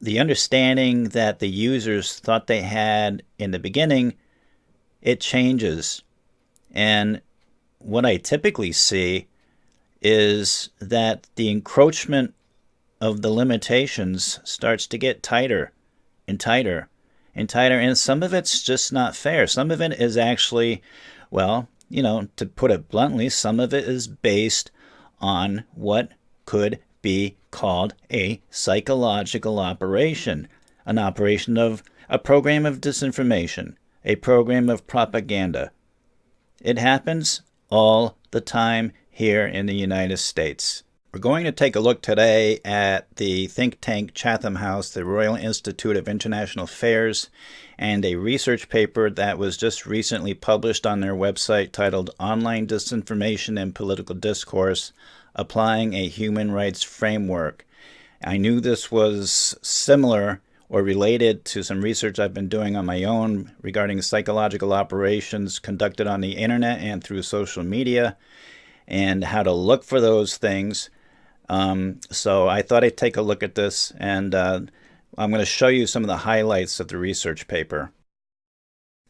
the understanding that the users thought they had in the beginning, it changes. And what I typically see is that the encroachment of the limitations starts to get tighter and tighter and tighter. And some of it's just not fair. Some of it is actually, well, to put it bluntly, some of it is based on what could be called a psychological operation, an operation of a program of disinformation, a program of propaganda. It happens all the time here in the United States. We're going to take a look today at the think tank Chatham House, the Royal Institute of International Affairs, and a research paper that was just recently published on their website titled Online Disinformation and Political Discourse, Applying a Human Rights Framework. I knew this was similar or related to some research I've been doing on my own regarding psychological operations conducted on the internet and through social media, and how to look for those things. So I thought I'd take a look at this, and I'm going to show you some of the highlights of the research paper.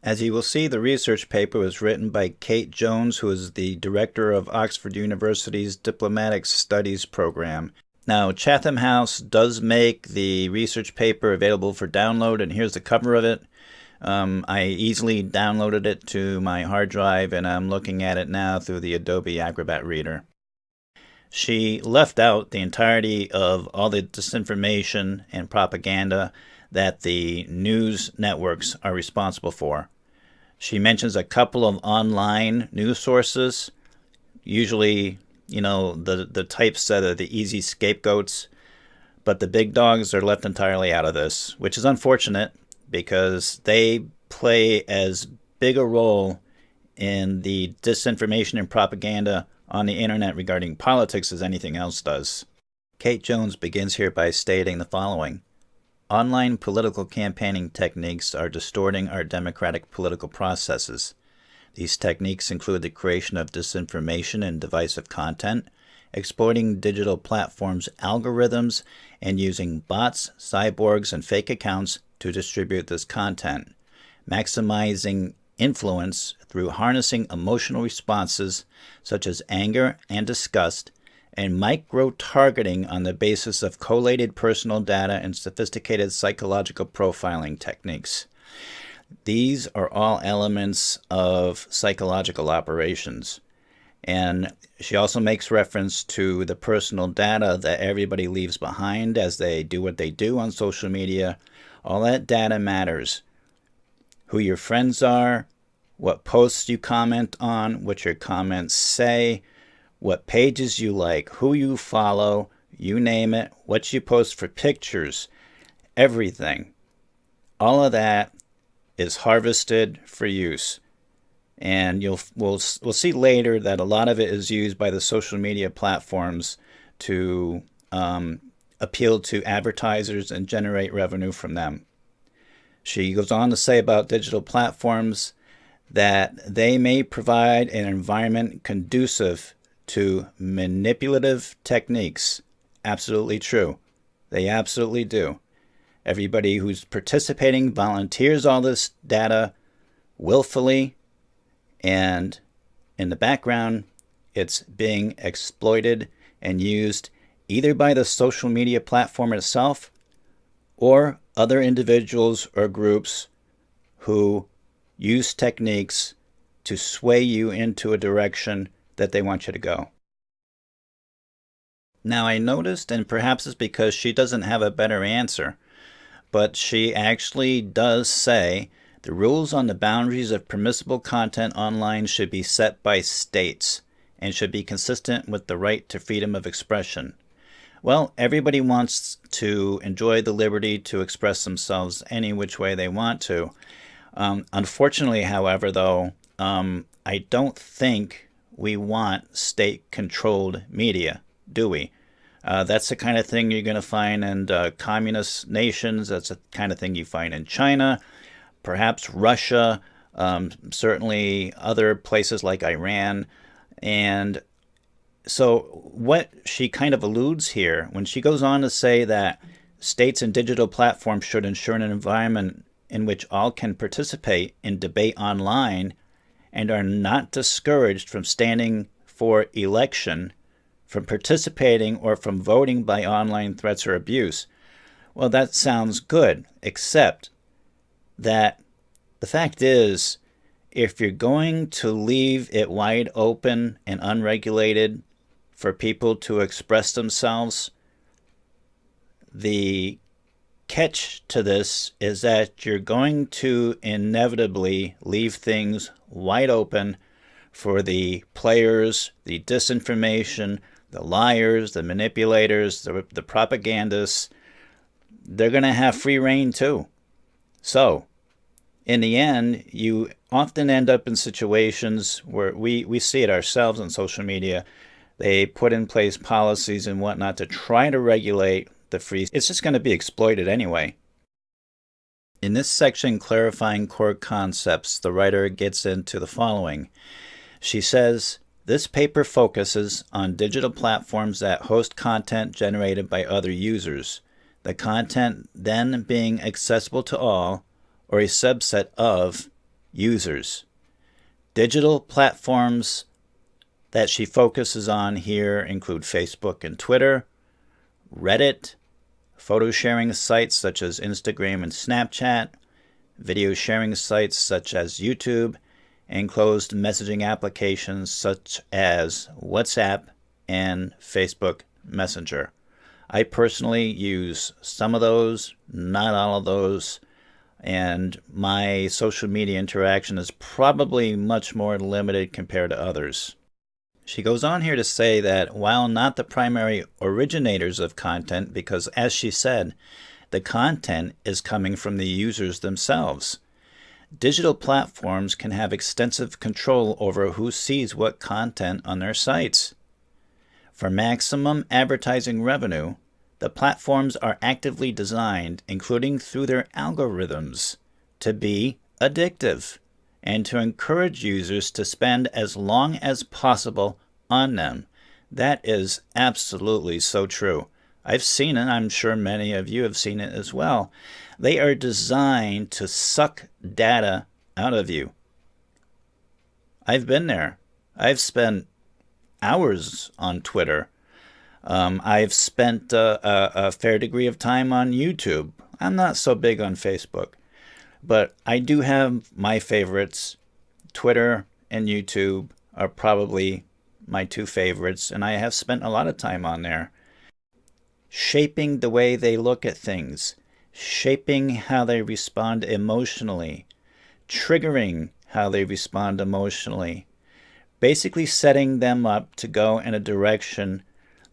As you will see, the research paper was written by Kate Jones, who is the director of Oxford University's Diplomatic Studies program. Now, Chatham House does make the research paper available for download, and here's the cover of it. I easily downloaded it to my hard drive, and I'm looking at it now through the Adobe Acrobat reader. She left out the entirety of all the disinformation and propaganda that the news networks are responsible for. She mentions a couple of online news sources, usually, the types that are the easy scapegoats, but the big dogs are left entirely out of this, which is unfortunate because they play as big a role in the disinformation and propaganda on the internet regarding politics as anything else does. Kate Jones begins here by stating the following. Online political campaigning techniques are distorting our democratic political processes. These techniques include the creation of disinformation and divisive content, exploiting digital platforms' algorithms, and using bots, cyborgs, and fake accounts to distribute this content, maximizing influence through harnessing emotional responses such as anger and disgust, and micro-targeting on the basis of collated personal data and sophisticated psychological profiling techniques. These are all elements of psychological operations. And she also makes reference to the personal data that everybody leaves behind as they do what they do on social media. All that data matters. Who your friends are, what posts you comment on, what your comments say, what pages you like, who you follow, you name it, what you post for pictures, everything. All of that is harvested for use. And we'll see later that a lot of it is used by the social media platforms to appeal to advertisers and generate revenue from them. She goes on to say about digital platforms that they may provide an environment conducive to manipulative techniques. Absolutely true. They absolutely do. Everybody who's participating volunteers all this data willfully, and in the background, it's being exploited and used either by the social media platform itself or other individuals or groups who use techniques to sway you into a direction that they want you to go. Now, I noticed, and perhaps it's because she doesn't have a better answer, but she actually does say the rules on the boundaries of permissible content online should be set by states and should be consistent with the right to freedom of expression. Well, everybody wants to enjoy the liberty to express themselves any which way they want to. Unfortunately, however, though, I don't think we want state-controlled media, do we? That's the kind of thing you're going to find in communist nations. That's the kind of thing you find in China, perhaps Russia, certainly other places like Iran. And so what she kind of alludes here, when she goes on to say that States and digital platforms should ensure an environment in which all can participate in debate online and are not discouraged from standing for election, from participating, or from voting by online threats or abuse. Well, that sounds good, except that the fact is, if you're going to leave it wide open and unregulated for people to express themselves, the catch to this is that you're going to inevitably leave things wide open for the players, the disinformation, the liars, the manipulators, the propagandists. They're going to have free reign too. So, in the end, you often end up in situations where we see it ourselves on social media. They put in place policies and whatnot to try to regulate the free. It's just going to be exploited anyway. In this section, clarifying core concepts, the writer gets into the following. She says, this paper focuses on digital platforms that host content generated by other users, the content then being accessible to all or a subset of users. Digital platforms that she focuses on here include Facebook and Twitter, Reddit, photo sharing sites such as Instagram and Snapchat, video sharing sites such as YouTube, and closed messaging applications such as WhatsApp and Facebook Messenger. I personally use some of those, not all of those, and my social media interaction is probably much more limited compared to others. She goes on here to say that while not the primary originators of content, because as she said, the content is coming from the users themselves, digital platforms can have extensive control over who sees what content on their sites. For maximum advertising revenue, the platforms are actively designed, including through their algorithms, to be addictive and to encourage users to spend as long as possible on them. That is absolutely so true. I've seen it. I'm sure many of you have seen it as well. They are designed to suck data out of you. I've been there. I've spent hours on Twitter. I've spent a fair degree of time on YouTube. I'm not so big on Facebook, but I do have my favorites. Twitter and YouTube are probably my two favorites, and I have spent a lot of time on there, shaping the way they look at things, shaping how they respond emotionally, triggering how they respond emotionally, basically setting them up to go in a direction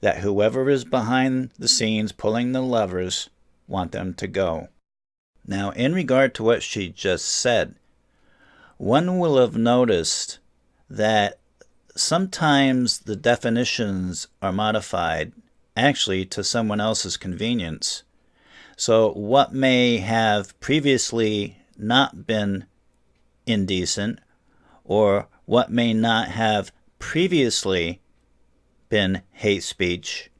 that whoever is behind the scenes pulling the levers want them to go. Now, in regard to what she just said, one will have noticed that sometimes the definitions are modified actually to someone else's convenience. So what may have previously not been indecent, or what may not have previously been hate speech,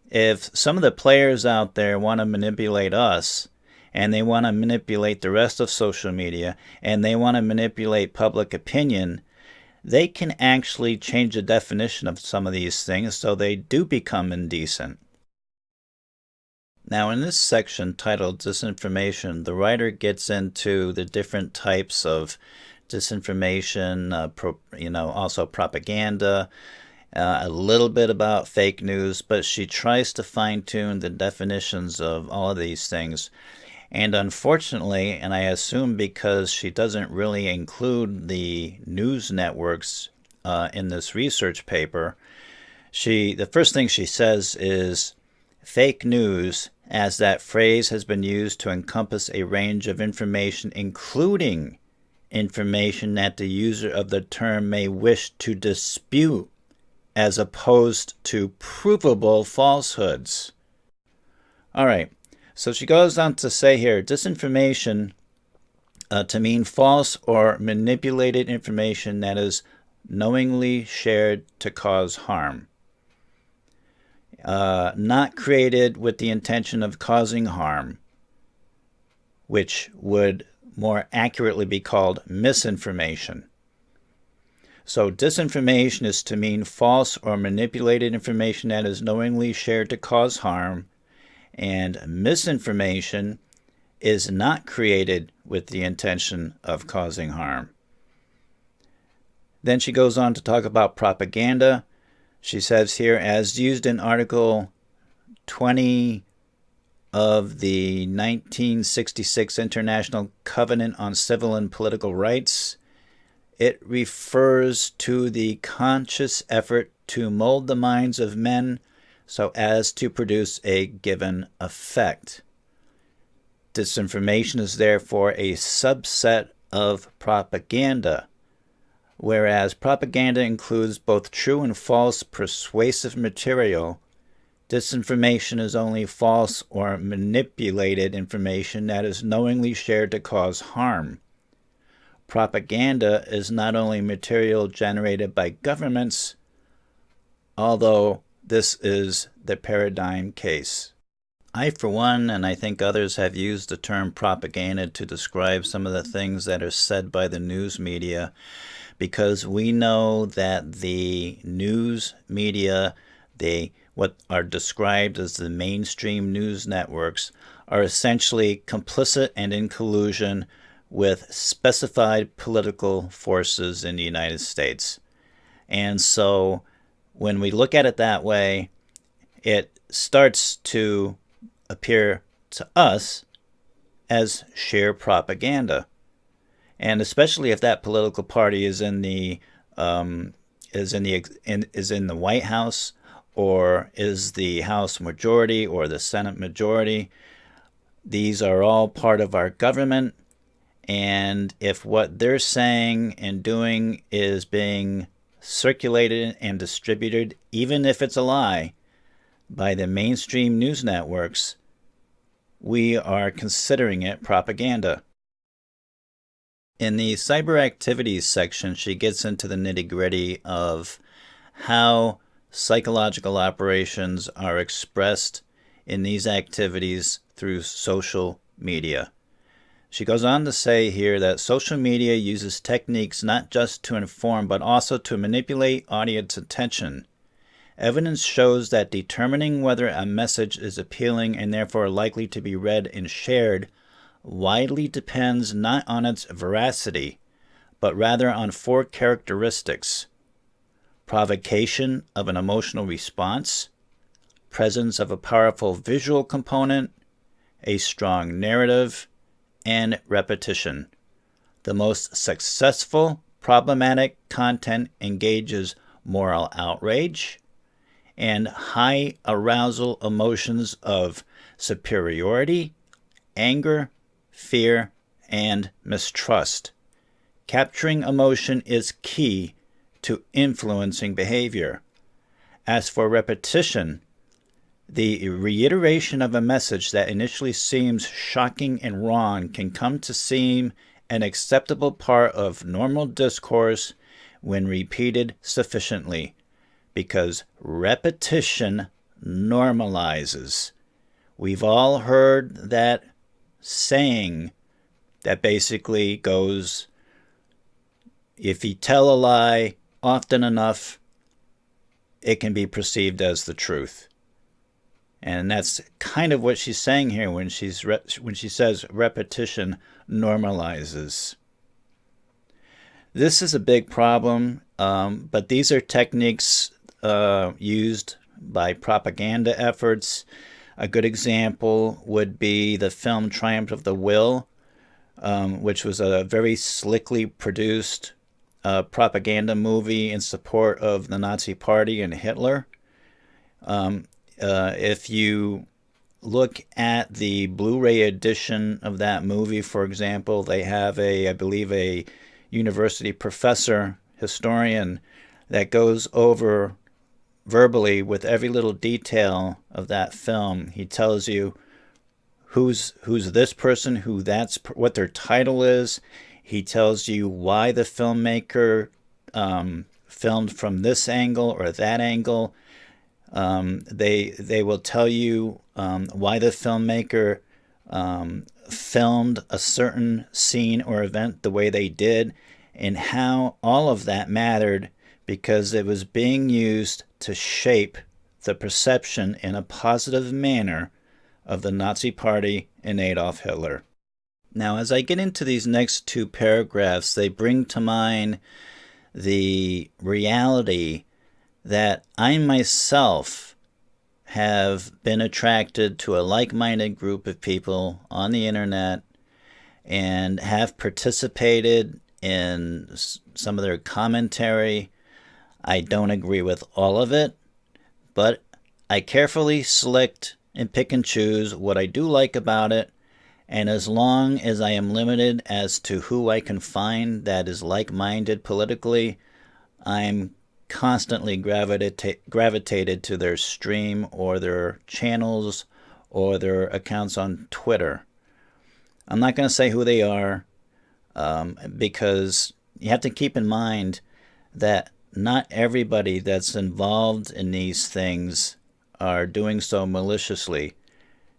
if some of the players out there want to manipulate us, and they want to manipulate the rest of social media, and they want to manipulate public opinion, they can actually change the definition of some of these things so they do become indecent. Now, in this section titled Disinformation, the writer gets into the different types of disinformation, also propaganda, a little bit about fake news, but she tries to fine-tune the definitions of all of these things. And unfortunately, and I assume because she doesn't really include the news networks in this research paper, the first thing she says is fake news, as that phrase has been used to encompass a range of information, including information that the user of the term may wish to dispute, as opposed to provable falsehoods. All right. So she goes on to say here, disinformation to mean false or manipulated information that is knowingly shared to cause harm. not created with the intention of causing harm, which would more accurately be called misinformation. So disinformation is to mean false or manipulated information that is knowingly shared to cause harm, and misinformation is not created with the intention of causing harm. Then she goes on to talk about propaganda. She says here, as used in Article 20 of the 1966 International Covenant on Civil and Political Rights, it refers to the conscious effort to mold the minds of men so as to produce a given effect. Disinformation is therefore a subset of propaganda, whereas propaganda includes both true and false persuasive material. Disinformation is only false or manipulated information that is knowingly shared to cause harm. Propaganda is not only material generated by governments, although this is the paradigm case. I, for one, and I think others, have used the term propaganda to describe some of the things that are said by the news media, because we know that the news media, what are described as the mainstream news networks, are essentially complicit and in collusion with specified political forces in the United States. And so when we look at it that way, it starts to appear to us as sheer propaganda. And especially if that political party is in the White House, or is the House majority or the Senate majority, these are all part of our government. And if what they're saying and doing is being circulated and distributed, even if it's a lie, by the mainstream news networks, we are considering it propaganda. In the cyber activities section, she gets into the nitty-gritty of how psychological operations are expressed in these activities through social media. She goes on to say here that social media uses techniques not just to inform but also to manipulate audience attention. Evidence shows that determining whether a message is appealing and therefore likely to be read and shared widely depends not on its veracity, but rather on 4 characteristics: provocation of an emotional response, presence of a powerful visual component, a strong narrative, and repetition. The most successful problematic content engages moral outrage and high arousal emotions of superiority, anger, fear, and mistrust. Capturing emotion is key to influencing behavior. As for repetition, the reiteration of a message that initially seems shocking and wrong can come to seem an acceptable part of normal discourse when repeated sufficiently, because repetition normalizes. We've all heard that saying that basically goes, if you tell a lie often enough, it can be perceived as the truth. And that's kind of what she's saying here when she says repetition normalizes. This is a big problem, but these are techniques used by propaganda efforts. A good example would be the film Triumph of the Will, which was a very slickly produced propaganda movie in support of the Nazi Party and Hitler. If you look at the Blu-ray edition of that movie, for example, they have I believe a university professor, historian, that goes over verbally with every little detail of that film. He tells you who's this person, what their title is. He tells you why the filmmaker filmed from this angle or that angle. They will tell you why the filmmaker filmed a certain scene or event the way they did, and how all of that mattered because it was being used to shape the perception in a positive manner of the Nazi Party and Adolf Hitler. Now, as I get into these next two paragraphs, they bring to mind the reality that I myself have been attracted to a like-minded group of people on the internet and have participated in some of their commentary. I don't agree with all of it, but I carefully select and pick and choose what I do like about it, and as long as I am limited as to who I can find that is like-minded politically, I'm constantly gravitated to their stream or their channels or their accounts on Twitter. I'm not going to say who they are because you have to keep in mind that not everybody that's involved in these things are doing so maliciously.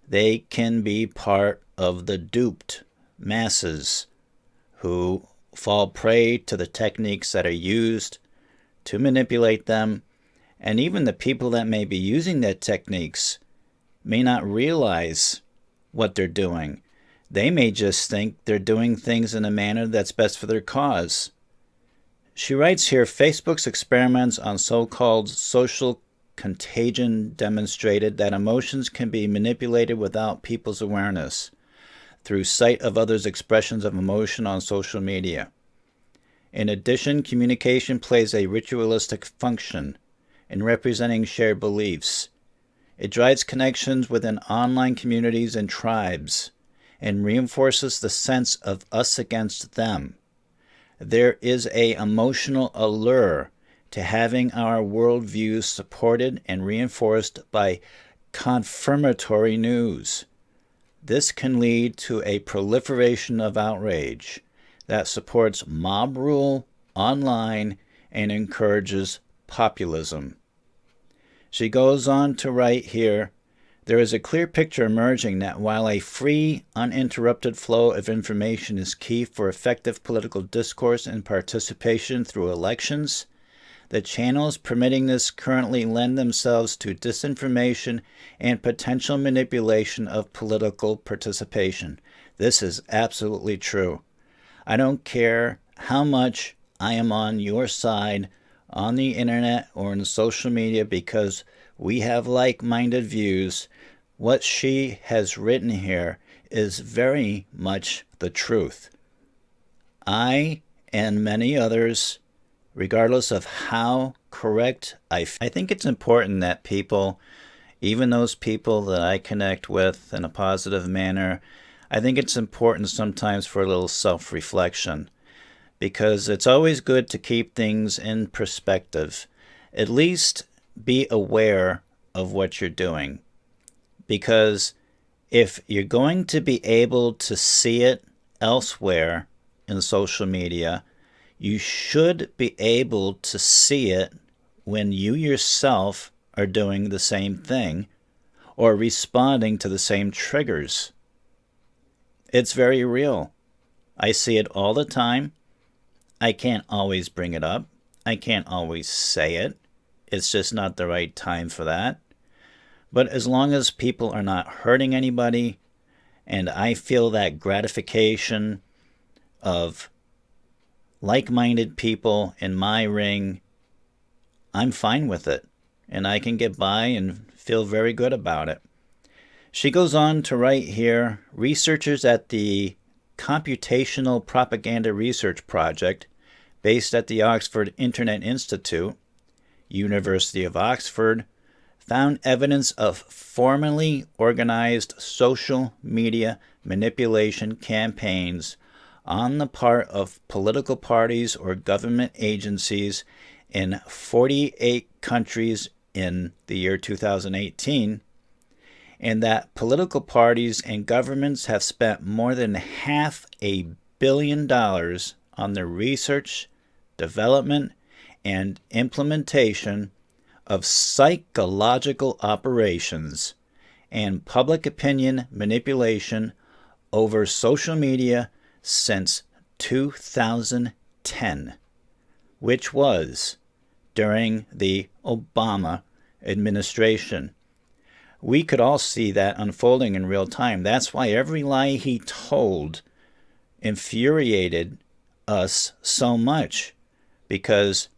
They can be part of the duped masses who fall prey to the techniques that are used to manipulate them, and even the people that may be using their techniques may not realize what they're doing. They may just think they're doing things in a manner that's best for their cause. She writes here, Facebook's experiments on so-called social contagion demonstrated that emotions can be manipulated without people's awareness through sight of others' expressions of emotion on social media. In addition, communication plays a ritualistic function in representing shared beliefs. It drives connections within online communities and tribes and reinforces the sense of us against them. There is an emotional allure to having our worldviews supported and reinforced by confirmatory news. This can lead to a proliferation of outrage that supports mob rule online and encourages populism. She goes on to write here, there is a clear picture emerging that while a free, uninterrupted flow of information is key for effective political discourse and participation through elections, the channels permitting this currently lend themselves to disinformation and potential manipulation of political participation. This is absolutely true. I don't care how much I am on your side on the internet or in social media because we have like-minded views. What she has written here is very much the truth. I and many others, regardless of how correct I think it's important that people, even those people that I connect with in a positive manner, I think it's important sometimes for a little self-reflection, because it's always good to keep things in perspective. At least be aware of what you're doing, because if you're going to be able to see it elsewhere in social media, you should be able to see it when you yourself are doing the same thing or responding to the same triggers. It's very real. I see it all the time. I can't always bring it up. I can't always say it. It's just not the right time for that. But as long as people are not hurting anybody, and I feel that gratification of like-minded people in my ring, I'm fine with it. And I can get by and feel very good about it. She goes on to write here, researchers at the Computational Propaganda Research Project, based at the Oxford Internet Institute, University of Oxford, found evidence of formally organized social media manipulation campaigns on the part of political parties or government agencies in 48 countries in the year 2018, and that political parties and governments have spent more than $500 million on the research, development, and implementation of psychological operations and public opinion manipulation over social media since 2010, which was during the Obama administration. We could all see that unfolding in real time. That's why every lie he told infuriated us so much, because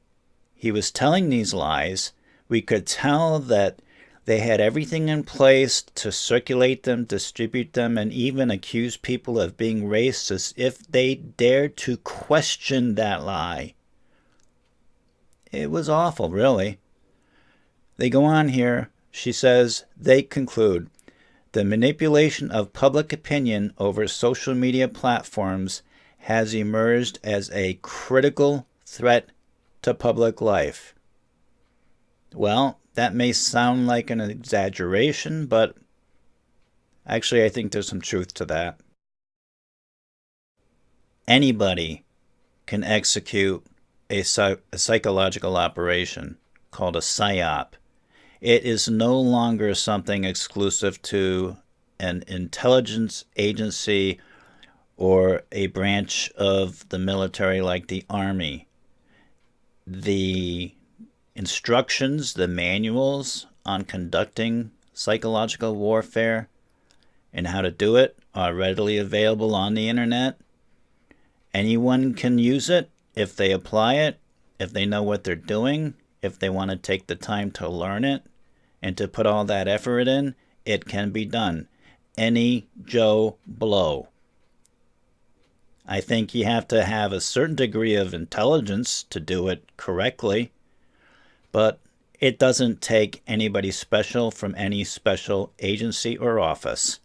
he was telling these lies. We could tell that they had everything in place to circulate them, distribute them, and even accuse people of being racist if they dared to question that lie. It was awful, really. They go on here. She says, they conclude, the manipulation of public opinion over social media platforms has emerged as a critical threat to public life. Well, that may sound like an exaggeration, but actually I think there's some truth to that. Anybody can execute a psychological operation called a psyop. It is no longer something exclusive to an intelligence agency or a branch of the military like the Army. The instructions, the manuals on conducting psychological warfare and how to do it are readily available on the internet. Anyone can use it if they apply it, if they know what they're doing, if they want to take the time to learn it and to put all that effort in. It can be done. Any Joe Blow. I think you have to have a certain degree of intelligence to do it correctly, but it doesn't take anybody special from any special agency or office.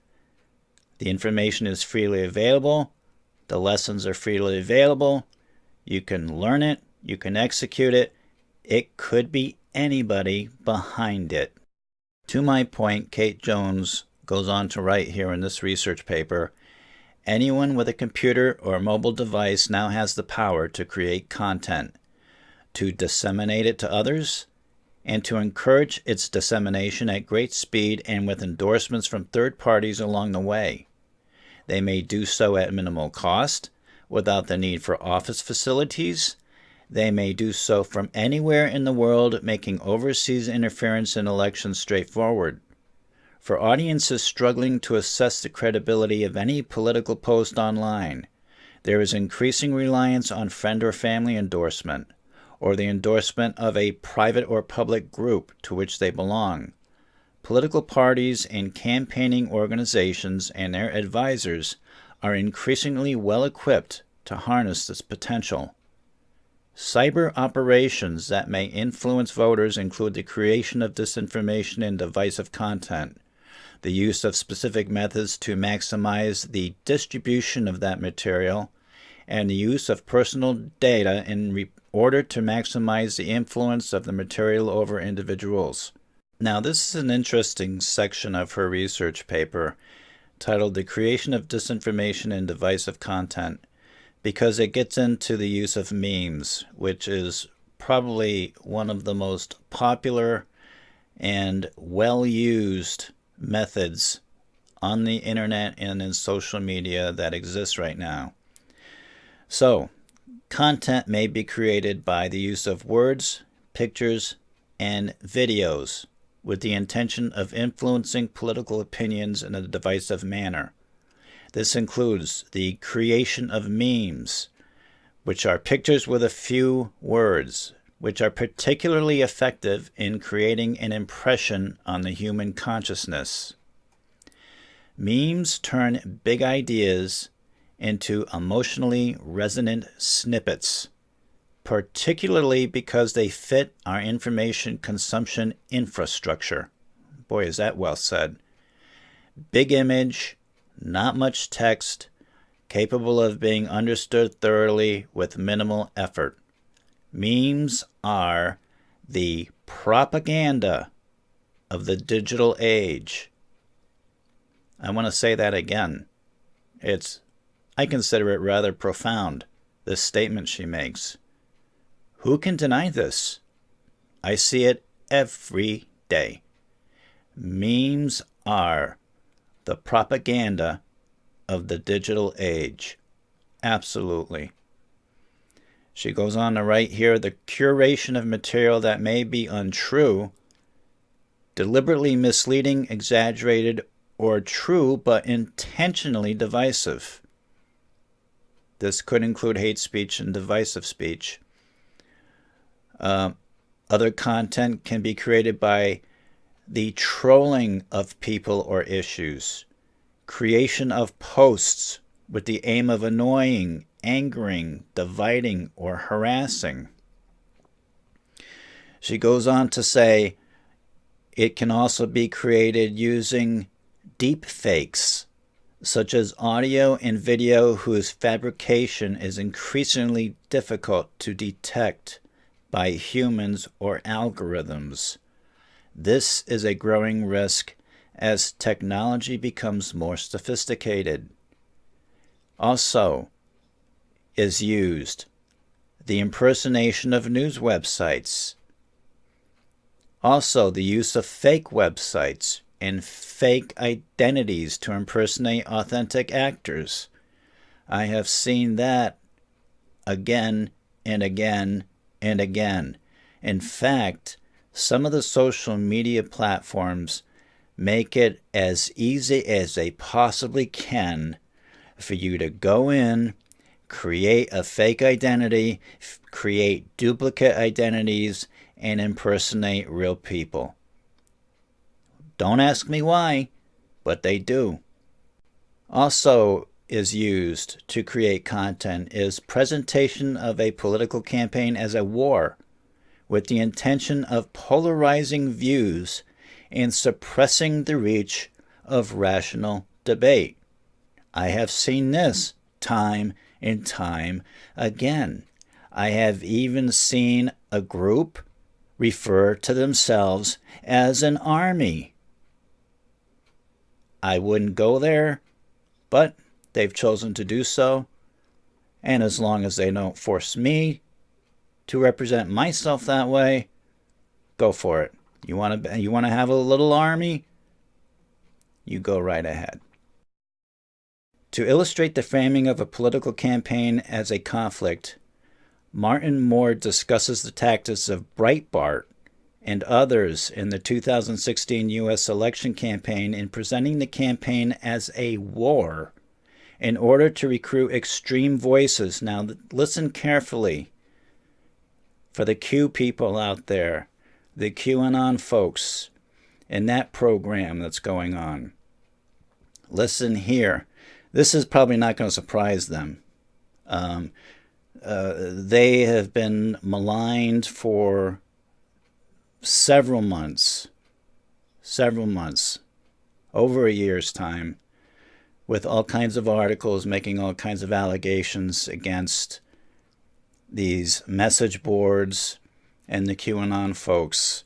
The information is freely available. The lessons are freely available. You can learn it. You can execute it. It could be anybody behind it. To my point, Kate Jones goes on to write here in this research paper, anyone with a computer or mobile device now has the power to create content, to disseminate it to others, and to encourage its dissemination at great speed and with endorsements from third parties along the way. They may do so at minimal cost, without the need for office facilities. They may do so from anywhere in the world, making overseas interference in elections straightforward. For audiences struggling to assess the credibility of any political post online, there is increasing reliance on friend or family endorsement, or the endorsement of a private or public group to which they belong. Political parties and campaigning organizations and their advisors are increasingly well equipped to harness this potential. Cyber operations that may influence voters include the creation of disinformation and divisive content, the use of specific methods to maximize the distribution of that material, and the use of personal data in order to maximize the influence of the material over individuals. Now, this is an interesting section of her research paper titled The Creation of Disinformation and Divisive Content, because it gets into the use of memes, which is probably one of the most popular and well-used methods on the internet and in social media that exists right now. So, content may be created by the use of words, pictures, and videos with the intention of influencing political opinions in a divisive manner. This includes the creation of memes, which are pictures with a few words, which are particularly effective in creating an impression on the human consciousness. Memes turn big ideas into emotionally resonant snippets, particularly because they fit our information consumption infrastructure. Boy, is that well said. Big image, not much text, capable of being understood thoroughly with minimal effort. Memes are the propaganda of the digital age. I want to say that again. I consider it rather profound, this statement she makes. Who can deny this? I see it every day. Memes are the propaganda of the digital age. Absolutely. She goes on to write here, the curation of material that may be untrue, deliberately misleading, exaggerated, or true but intentionally divisive. This could include hate speech and divisive speech. Other content can be created by the trolling of people or issues, creation of posts with the aim of annoying, angering, dividing, or harassing. She goes on to say it can also be created using deep fakes, such as audio and video whose fabrication is increasingly difficult to detect by humans or algorithms. This is a growing risk as technology becomes more sophisticated. Also is used the impersonation of news websites. Also the use of fake websites and fake identities to impersonate authentic actors. I have seen that again and again and again. In fact, some of the social media platforms make it as easy as they possibly can for you to go in, create a fake identity, create duplicate identities, and impersonate real people. Don't ask me why, but they do. Also is used to create content is presentation of a political campaign as a war with the intention of polarizing views and suppressing the reach of rational debate. I have seen this time and time again. I have even seen a group refer to themselves as an army. I wouldn't go there, but they've chosen to do so. And as long as they don't force me to represent myself that way, go for it. You want to have a little army? You go right ahead. To illustrate the framing of a political campaign as a conflict, Martin Moore discusses the tactics of Breitbart and others in the 2016 U.S. election campaign in presenting the campaign as a war in order to recruit extreme voices. Now, listen carefully for the Q people out there, the QAnon folks, in that program that's going on. Listen here. This is probably not going to surprise them. They have been maligned for several months, over a year's time, with all kinds of articles making all kinds of allegations against these message boards and the QAnon folks.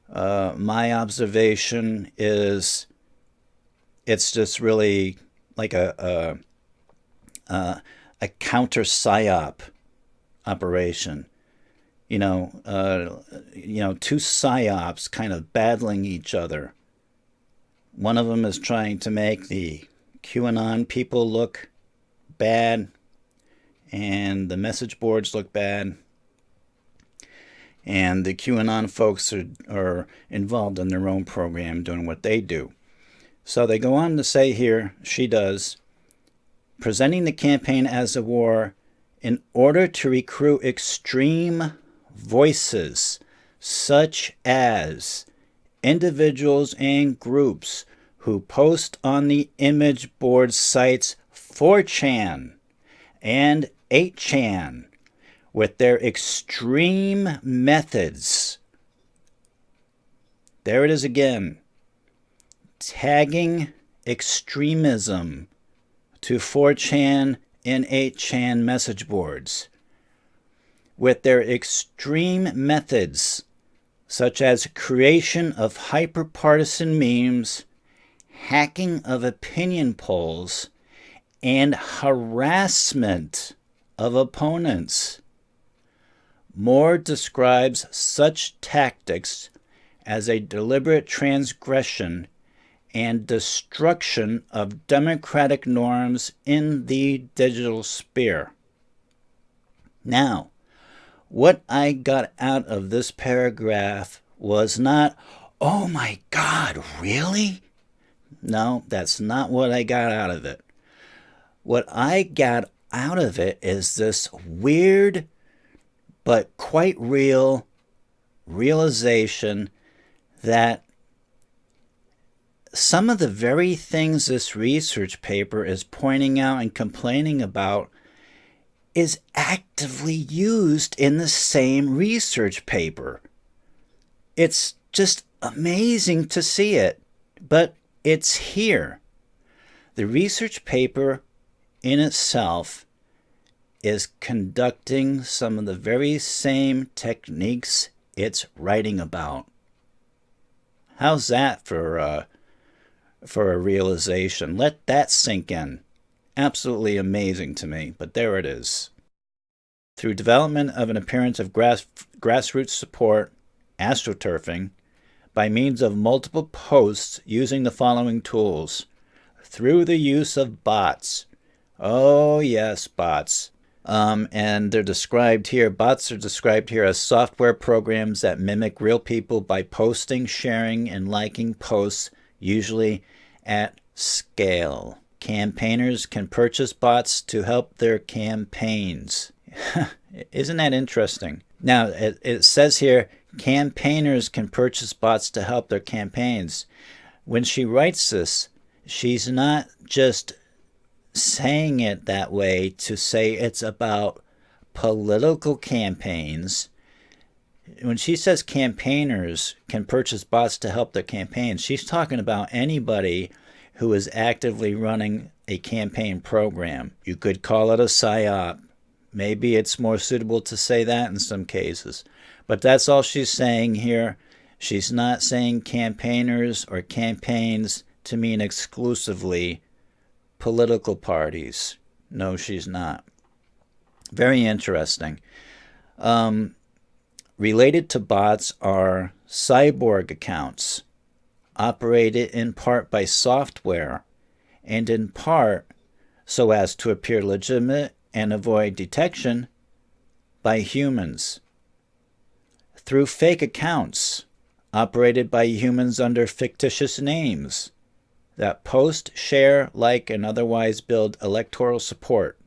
My observation is it's just really like a counter psyop operation. Two psyops kind of battling each other. One of them is trying to make the QAnon people look bad and the message boards look bad. And the QAnon folks are involved in their own program doing what they do. So they go on to say here, she does, presenting the campaign as a war in order to recruit extreme voices such as individuals and groups who post on the image board sites 4chan and 8chan with their extreme methods. There it is again. Tagging extremism to 4chan and 8chan message boards with their extreme methods, such as creation of hyper-partisan memes, hacking of opinion polls, and harassment of opponents. Moore describes such tactics as a deliberate transgression and destruction of democratic norms in the digital sphere. Now, what I got out of this paragraph was not, oh my God, really? No, that's not what I got out of it. What I got out of it is this weird but quite real realization that some of the very things this research paper is pointing out and complaining about is actively used in the same research paper. It's just amazing to see it, but it's here. The research paper in itself is conducting some of the very same techniques it's writing about. How's that for a realization? Let that sink in. Absolutely amazing to me, but there it is. Through development of an appearance of grassroots support, astroturfing, by means of multiple posts using the following tools. Through the use of bots. Oh yes, bots. And they're described here, bots are described here as software programs that mimic real people by posting, sharing, and liking posts, usually at scale. Campaigners can purchase bots to help their campaigns. Isn't that interesting? Now, it says here, campaigners can purchase bots to help their campaigns. When she writes this, she's not just saying it that way to say it's about political campaigns. When she says campaigners can purchase bots to help their campaigns, she's talking about anybody who is actively running a campaign program. You could call it a psyop. Maybe it's more suitable to say that in some cases. But that's all she's saying here. She's not saying campaigners or campaigns to mean exclusively political parties. No, she's not. Very interesting. Related to bots are cyborg accounts, operated in part by software, and in part so as to appear legitimate and avoid detection by humans. Through fake accounts, operated by humans under fictitious names, that post, share, like, and otherwise build electoral support,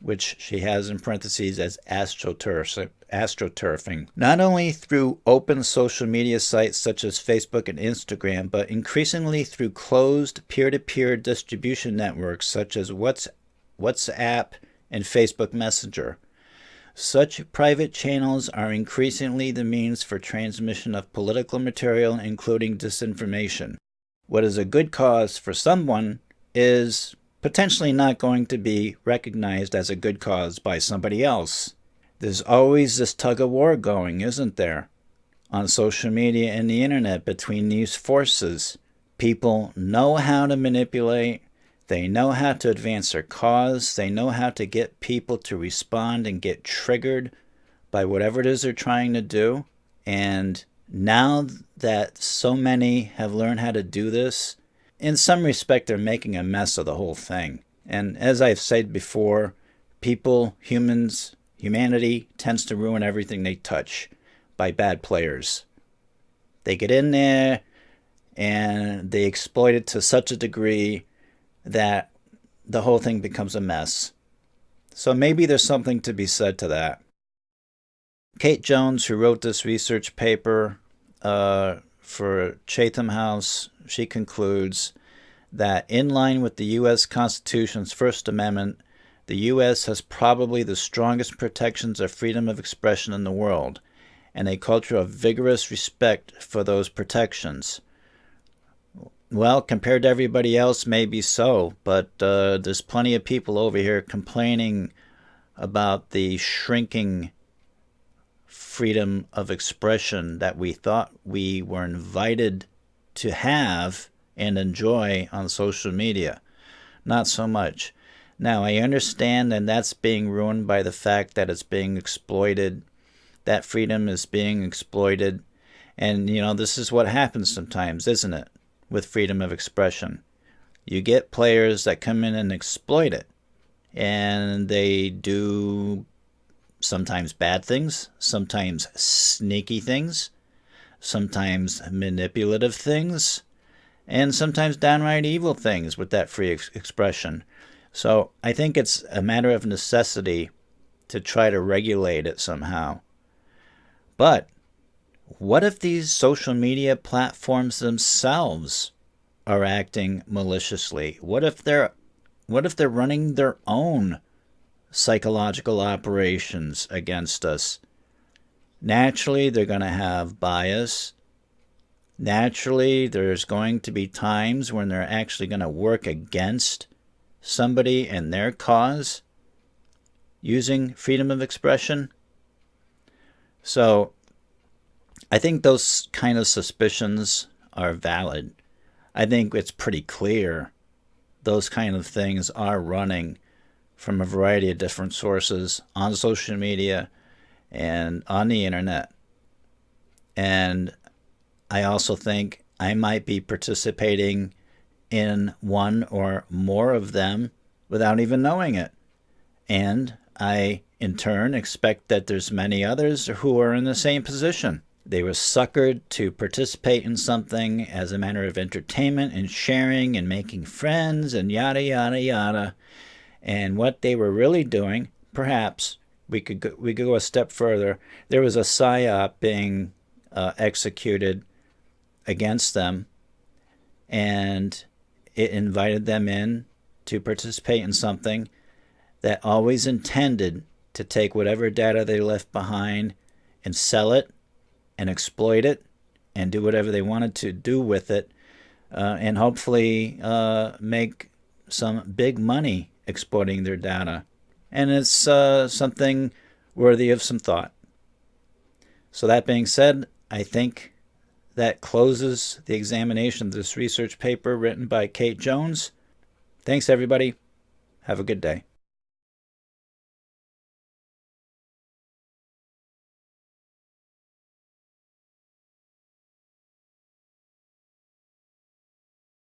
which she has in parentheses as astroturfing. Not only through open social media sites such as Facebook and Instagram, but increasingly through closed peer-to-peer distribution networks such as WhatsApp and Facebook Messenger. Such private channels are increasingly the means for transmission of political material, including disinformation. What is a good cause for someone is potentially not going to be recognized as a good cause by somebody else. There's always this tug-of-war going, isn't there, on social media and the internet between these forces. People know how to manipulate. They know how to advance their cause. They know how to get people to respond and get triggered by whatever it is they're trying to do. And now that so many have learned how to do this, in some respect, they're making a mess of the whole thing. And as I've said before, humanity tends to ruin everything they touch by bad players. They get in there and they exploit it to such a degree that the whole thing becomes a mess. So maybe there's something to be said to that. Kate Jones, who wrote this research paper for Chatham House, she concludes that in line with the U.S. Constitution's First Amendment, the U.S. has probably the strongest protections of freedom of expression in the world, and a culture of vigorous respect for those protections. Well, compared to everybody else, maybe so, but there's plenty of people over here complaining about the shrinking freedom of expression that we thought we were invited to have and enjoy on social media. Not so much. Now, I understand that that's being ruined by the fact that it's being exploited. That freedom is being exploited. And, this is what happens sometimes, isn't it, with freedom of expression? You get players that come in and exploit it. And they do sometimes bad things, sometimes sneaky things, sometimes manipulative things, and sometimes downright evil things with that free expression. So I think it's a matter of necessity to try to regulate it somehow. But what if these social media platforms themselves are acting maliciously? What if they're running their own psychological operations against us? Naturally, they're going to have bias. Naturally, there's going to be times when they're actually going to work against somebody and their cause using freedom of expression. So I think those kind of suspicions are valid. I think it's pretty clear those kind of things are running from a variety of different sources on social media and on the internet. And I also think I might be participating in one or more of them without even knowing it. And I, in turn, expect that there's many others who are in the same position. They were suckered to participate in something as a matter of entertainment and sharing and making friends and yada, yada, yada. And what they were really doing, perhaps, we could go a step further. There was a psyop being executed against them, and it invited them in to participate in something that always intended to take whatever data they left behind and sell it and exploit it and do whatever they wanted to do with it, and hopefully make some big money exploiting their data. And it's something worthy of some thought. So that being said, I think that closes the examination of this research paper written by Kate Jones. Thanks, everybody. Have a good day.